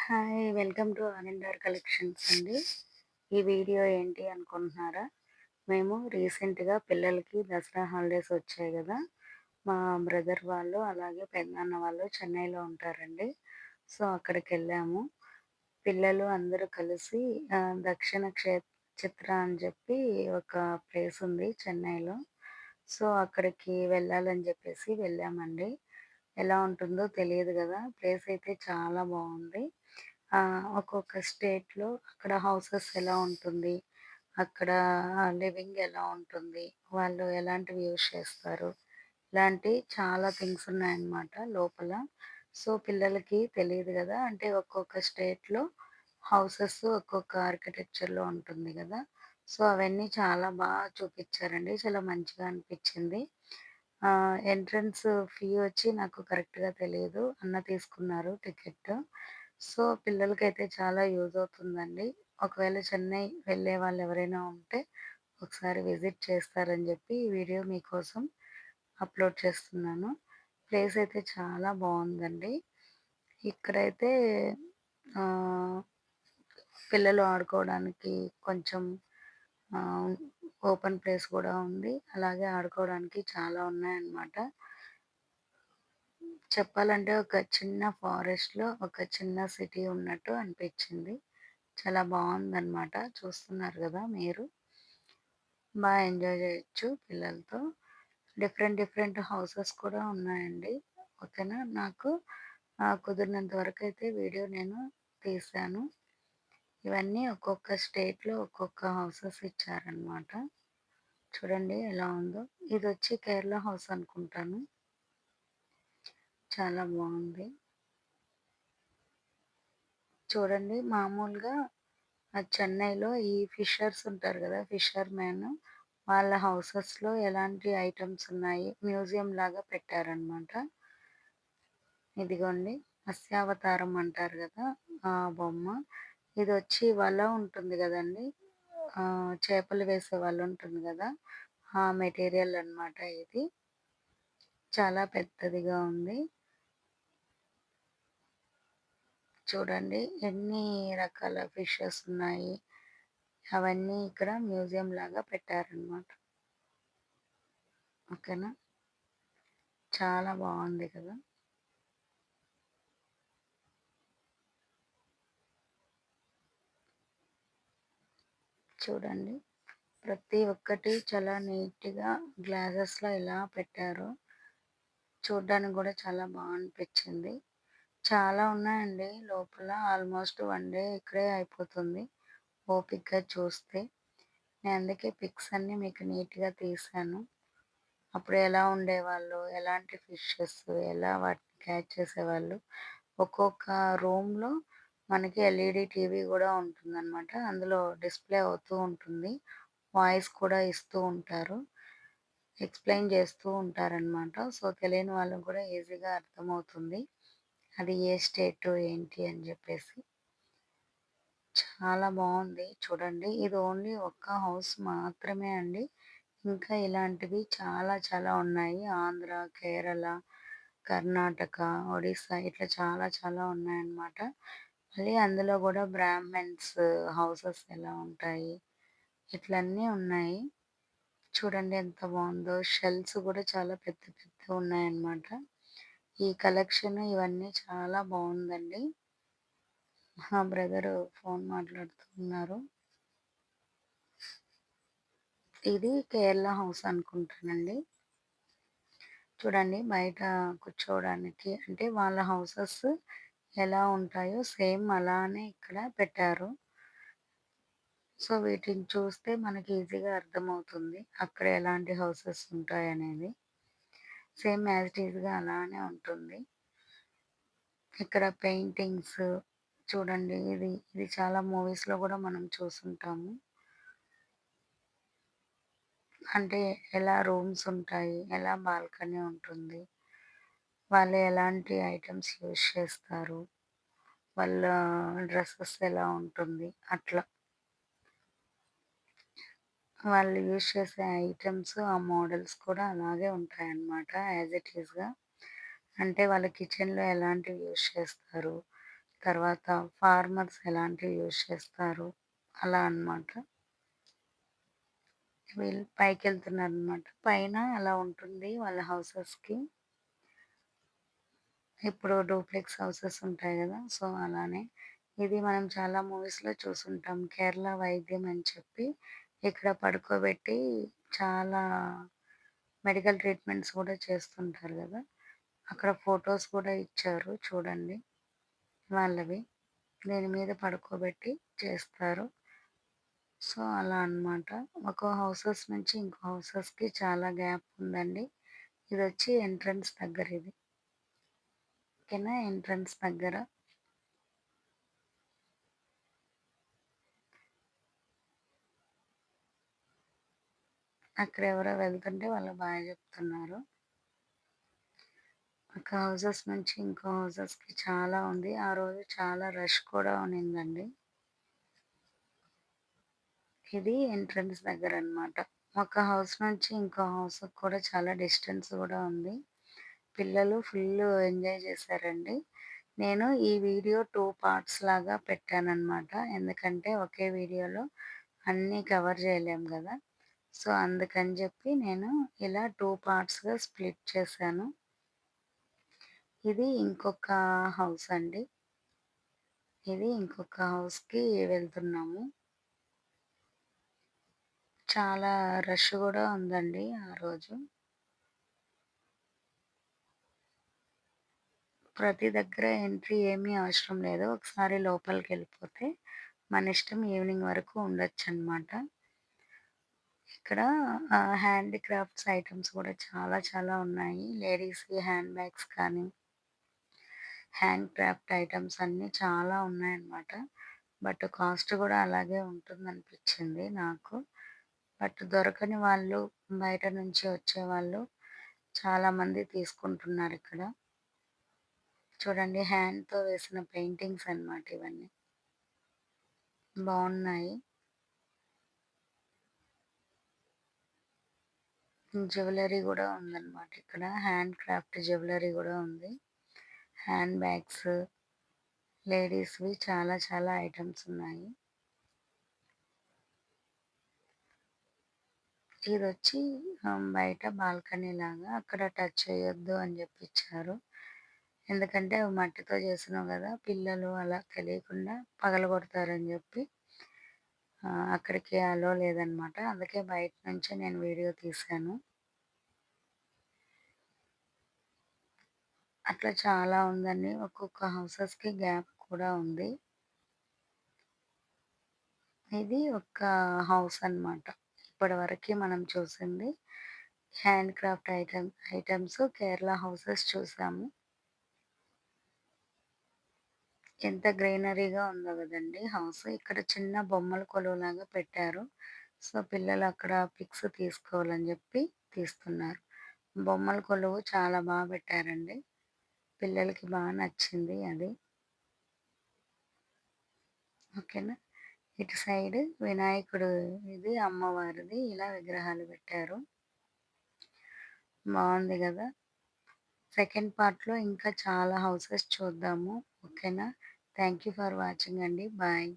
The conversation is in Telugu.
హాయ్! వెల్కమ్ టు ఆనందార్ కలెక్షన్స్ అండి. ఈ వీడియో ఏంటి అనుకుంటున్నారా? మేము రీసెంట్‌గా పిల్లలకి దసరా హాలిడేస్ వచ్చాయి గదా! మా బ్రదర్ వాళ్ళు, అలాగే పెదనాన్న వాళ్ళు చెన్నైలో ఉంటారండి. సో, అక్కడికెళ్ళాము. పిల్లలు అందరూ కలిసి దక్షిణ చిత్ర అని చెప్పి ఒక ప్లేస్ ఉంది చెన్నైలో. సో, అక్కడికి వెళ్ళాలని జెప్పేసి వెళ్ళామండి. ఎలా ఉంటుందో తెలియదు గదా! ప్లేస్ అయితే చాలా బావుంది. ఒక్కొక్క స్టేట్‌లో అక్కడ హౌసెస్ ఎలా ఉంటుంది, అక్కడ లివింగ్ ఎలా ఉంటుంది, వాళ్ళు ఎలాంటివి యూజ్ చేస్తారు, ఇలాంటి చాలా థింగ్స్ ఉన్నాయన్నమాట లోపల. సో, పిల్లలకి తెలీదు గదా! అంటే ఒక్కొక్క స్టేట్‌లో హౌసెస్ ఒక్కొక్క ఆర్కిటెక్చర్‌లో ఉంటుంది గదా! సో, అవన్నీ చాలా చూపిచ్చారండి. చాలా మంచిగా అనిపిచ్చింది. ఎంట్రన్స్ ఫీ వచ్చి నాకు కరెక్ట్‌గా తెలీదు. అన్న తీసుకున్నారు టికెట్. సో, పిల్లలకైతే చాలా యూజ్ అవుతుందండి. ఒకవేళ చెన్నై వెళ్ళే వాళ్ళెవరైనా ఉంటే ఒకసారి విజిట్ చేస్తారని జెప్పి ఈ వీడియో మీకోసం అప్‌లోడ్ చేస్తున్నాను. ప్లేస్ అయితే చాలా బావుందండి. ఇక్కడైతే ఆహ్, పిల్లలు ఆడుకోవడానికి కొంచెం ఆహ్, ఓపెన్ ప్లేస్ గూడా ఉంది. అలాగే ఆడుకోవడానికి చాలా ఉన్నాయన్నమాట. చెప్పాలంటే ఒక చిన్న ఫారెస్ట్‌లో ఒక చిన్న సిటీ ఉన్నట్టు అనిపిచ్చింది. చాలా బావుందనమాట. చూస్తున్నారు గదా మీరు. ఎంజాయ్ జేయొచ్చు పిల్లలతో. డిఫరెంట్ హౌసెస్ కూడా ఉన్నాయండి. ఓకేనా. నాకు కుదిరినంత వరకైతే వీడియో నేను తీశాను. ఇవన్నీ ఒక్కొక్క స్టేట్‌లో ఒక్కొక్క హౌసెస్ ఇచ్చారనమాట. చూడండి ఎలా ఉందో. ఇదొచ్చి కేరళ హౌస్ అనుకుంటాను. చాలా బావుంది. చూడండి మామూలుగా చెన్నైలో ఈ ఫిషర్స్ ఉంటారు గదా! ఫిషర్ మ్యాన్ వాళ్ళ హౌసెస్‌లో ఎలాంటి ఐటెమ్స్ ఉన్నాయి, మ్యూజియం లాగా పెట్టారనమాట. ఇదిగోండి మత్స్యావతారం అంటారు గదా! ఆ బొమ్మ. ఇదొచ్చి వల ఉంటుంది గదండీ! చేపలు వేసే వల ఉంటుంది గదా! ఆ మెటీరియల్ అనమాట ఇది. చాలా పెద్దదిగా ఉంది. చూడండి ఎన్ని రకాల ఫిషెస్ ఉన్నాయి. అవన్నీ ఇక్కడ మ్యూజియం లాగా పెట్టారనమాట. ఓకేనా. చాలా బావుంది కదా! చూడండి. ప్రతి ఒక్కటి చాలా నీట్‌గా గ్లాసెస్‌లో ఎలా పెట్టారో చూడ్డానికి గూడా చాలా అనిపిచ్చింది. చాలా ఉన్నాయండి లోపల. ఆల్మోస్ట్ 1 డే ఇక్కడే అయిపోతుంది ఓపికగా చూస్తే. నేను అందుకే పిక్స్ అన్నీ మీకు నీట్‌గా తీశాను. అప్పుడు ఎలా ఉండేవాళ్ళు, ఎలాంటి ఫిషెస్, ఎలా వాటిని క్యాచ్ చేసేవాళ్ళు. ఒక్కొక్క రూమ్‌లో మనకి ఎల్ఈడీ టీవీ గూడా ఉంటుందనమాట. అందులో డిస్‌ప్లే అవుతూ ఉంటుంది. వాయిస్ కూడా ఇస్తూ ఉంటారు. ఎక్స్‌ప్లెయిన్ చేస్తూ ఉంటారనమాట. సో, తెలియని వాళ్ళకి గూడా ఈజీగా అర్థమవుతుంది. అది ఏ స్టేటు ఏంటి అని జెప్పేసి. చాలా బావుంది చూడండి. ఇది ఓన్లీ ఒక్క హౌస్ మాత్రమే అండి. ఇంకా ఇలాంటివి చాలా ఉన్నాయి. ఆంధ్ర, కేరళ, కర్ణాటక, ఒడిస్సా ఇట్లా చాలా ఉన్నాయన్నమాట. మళ్ళీ అందులో గూడా బ్రాహ్మణ్స్ హౌసెస్ ఎలా ఉంటాయి, ఇట్లా అన్నీ ఉన్నాయి. చూడండి ఎంత బావుందో. షెల్స్ గూడా చాలా పెద్దవున్నాయన్నమాట. ఈ కలెక్షన్ ఇవన్నీ చాలా బావుందండి. మా బ్రదరు ఫోన్ మాట్లాడుతూ ఉన్నారు. ఇది కేరళ హౌస్ అనుకుంటానండి. చూడండి బయట కూర్చోవడానికి అంటే వాళ్ళ హౌసెస్ ఎలా ఉంటాయో సేమ్ అలానే ఇక్కడ పెట్టారు. సో, వీటిని చూస్తే మనకి ఈజీగా అర్థమవుతుంది. అక్కడ ఎలాంటి హౌసెస్ ఉంటాయనేది. సేమ్ యాజ్ ఇట్ ఈజ్‌గా అలానే ఉంటుంది. ఇక్కడ పెయింటింగ్స్ చూడండి. ఇది చాలా మూవీస్‌లో గూడా మనం చూసుంటాము. అంటే ఎలా రూమ్స్ ఉంటాయి, ఎలా బాల్కనీ ఉంటుంది, వాళ్ళు ఎలాంటి ఐటెమ్స్ యూజ్ చేస్తారు, వాళ్ళ డ్రెసెస్ ఎలా ఉంటుంది అట్లా. వాళ్ళు యూజ్ చేసే ఐటెమ్స్, ఆ మోడల్స్ కూడా అలాగే ఉంటాయన్నమాట యాజ్ ఇట్ ఈస్‌గా. అంటే వాళ్ళ కిచెన్‌లో ఎలాంటివి యూజ్ చేస్తారు, తర్వాత ఫార్మర్స్ ఎలాంటివి యూజ్ చేస్తారు అలా అన్నమాట. వీళ్ళు పైకెళ్తున్నారనమాట. పైన అలా ఉంటుంది వాళ్ళ హౌసెస్‌కి. ఇప్పుడు డూప్లెక్స్ హౌసెస్ ఉంటాయి గదా! సో, అలానే. ఇది మనం చాలా మూవీస్‌లో చూసుంటాం. కేరళ వైద్యం అని చెప్పి ఇక్కడ పడుకోబెట్టి చాలా మెడికల్ ట్రీట్మెంట్స్ కూడా చేస్తుంటారు గదా! అక్కడ ఫోటోస్ కూడా ఇచ్చారు చూడండి వాళ్ళవి. దీని మీద పడుకోబెట్టి చేస్తారు. సో, అలా అన్నమాట. ఒక హౌసెస్ నుంచి ఇంకో హౌసెస్‌కి చాలా గ్యాప్ ఉందండి. ఇదొచ్చి ఎంట్రన్స్ దగ్గర ఇది. ఓకేనా? ఎంట్రన్స్ దగ్గర. అక్కడ ఎవరో వెళ్తుంటే వాళ్ళకి బాయ్ జెప్తున్నారు. ఒక హౌసెస్ నుంచి ఇంకో హౌసెస్‌కి చాలా ఉంది. ఆ రోజు చాలా రష్ కూడా ఉన్నిందండి. ఇది ఎంట్రన్స్ దగ్గరనమాట. ఒక హౌస్ నుంచి ఇంకో హౌస్‌కి కూడా చాలా డిస్టెన్స్ గూడా ఉంది. పిల్లలు ఫుల్లు ఎంజాయ్ చేశారండి. నేను ఈ వీడియో 2 పార్ట్స్ లాగా పెట్టాననమాట. ఎందుకంటే ఒకే వీడియోలో అన్నీ కవర్ చేయలేం గదా! సో, అందుకని జెప్పి నేను ఇలా 2 పార్ట్స్‌గా స్ప్లిట్ చేశాను. ఇది ఇంకొక హౌస్ అండి. ఇది ఇంకొక హౌస్‌కి వెళ్తున్నాము. చాలా రష్ గూడా ఉందండి ఆ రోజు. ప్రతి దగ్గర ఎంట్రీ ఏమీ అవసరం లేదు. ఒకసారి లోపలికెళ్ళిపోతే మన ఇష్టం ఈవినింగ్ వరకు ఉండొచ్చనమాట. ఇక్కడ హ్యాండీక్రాఫ్ట్స్ ఐటెమ్స్ గూడా చాలా చాలా ఉన్నాయి. లేడీస్‌వి హ్యాండ్ బ్యాగ్స్ కానీ, హ్యాండ్ క్రాఫ్ట్ ఐటెమ్స్ అన్నీ చాలా ఉన్నాయన్నమాట. బట్ కాస్ట్ గూడా అలాగే ఉంటుందనిపిచ్చింది నాకు. బట్ దొరకని వాళ్ళు, బయట నుంచి వచ్చేవాళ్ళు చాలామంది తీసుకుంటున్నారిక్కడ. చూడండి హ్యాండ్‌తో వేసిన పెయింటింగ్స్ అన్నమాట ఇవన్నీ. బావున్నాయి. జ్యువెలరీ గూడా ఉందన్నమాట ఇక్కడ. హ్యాండ్ క్రాఫ్ట్ జ్యువెలరీ గూడా ఉంది. హ్యాండ్ బ్యాగ్స్, లేడీస్‌వి చాలా చాలా ఐటెమ్స్ ఉన్నాయి. ఇదొచ్చి బయట బాల్కనీ లాగా అక్కడ టచ్ చేయొద్దు అని జెప్పి ఇచ్చారు. ఎందుకంటే అవి మట్టితో చేసినవి గదా! పిల్లలు అలా తెలియకుండా పగలగొడతారని జెప్పి అక్కడికి అలో లేదనమాట. అందుకే బయట నుంచే నేను వీడియో తీశాను. అట్లా చాలా ఉందండి. ఒక్కొక్క హౌసెస్‌కి గ్యాప్ కూడా ఉంది. ఇది ఒక హౌస్ అనమాట. ఇప్పటివరకి మనం చూసింది hand craft items Kerala houses చూసాము. ఎంత గ్రీనరీగా ఉందో గదండీ హౌస్. ఇక్కడ చిన్న బొమ్మల కొలువులాగా పెట్టారు. సో, పిల్లలు అక్కడ పిక్స్ తీసుకోవాలని జెప్పి తీస్తున్నారు. బొమ్మల కొలువు చాలా పెట్టారండి. పిల్లలకి నచ్చింది అది. ఓకేనా. ఇటు సైడ్ వినాయకుడు ఇది, అమ్మవారిది ఇలా విగ్రహాలు పెట్టారు. బావుంది గదా! సెకండ్ పార్ట్‌లో ఇంకా చాలా హౌసెస్ చూద్దాము. ఓకేనా. థ్యాంక్ యూ ఫర్ వాచింగ్ అండి. బాయ్.